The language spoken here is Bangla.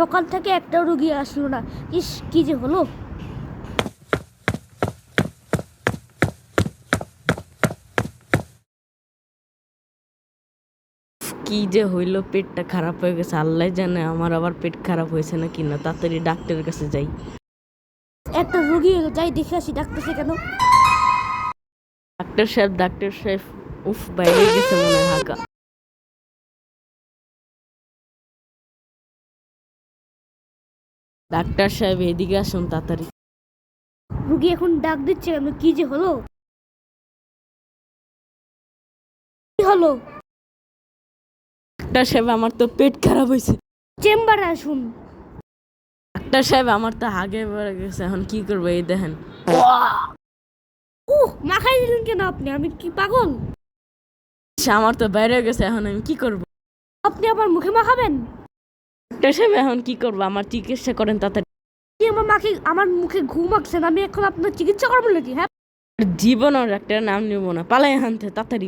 সকাল থেকে একটা রুগী আসলো না। ইস, কি যে হলো। কি যে হইলো, পেটটা খারাপ হয়ে গেছে, আল্লাহ জানে আমার আবার পেট খারাপ হয়েছে না কিনা। তাড়াতাড়ি ডাক্তারের কাছে যাই। একটা রুগী এলো, যাই দেখে আসি ডাকতেছে কেন। ডাক্তার সাহেব, উফ, বাইরে গেছে মনে হয় হাঁকা। ডাক্তার সাহেব এদিকে আসুন তাড়াতাড়ি। রুগী এখন ডাক দিচ্ছে কেন, কি যে হলো। কি হলো? ডাক্তার সাহেব আমার তো পেট খারাপ হয়েছে। চেম্বারে আসুন। ডাক্তার সাহেব আমার তো হাগে বেড়ে গেছে, এখন কি করবো? এই দেখেন। মাখাই দিলেন কেন আপনি? আমি কি পাগল? আমার তো বাইরে গেছে, এখন আমি কি করবো? আপনি আবার মুখে মাখাবেন? ডাক্তার সাহেব এখন কি করবো? আমার চিকিৎসা করেন তাড়াতাড়ি। কি আমার মুখে ঘুম মাখছেন? আমি এখন আপনার চিকিৎসা করবো নাকি? হ্যাঁ, জীবন আর ডাক্তারের নাম নিব না, পালাই হানতে তাড়াতাড়ি।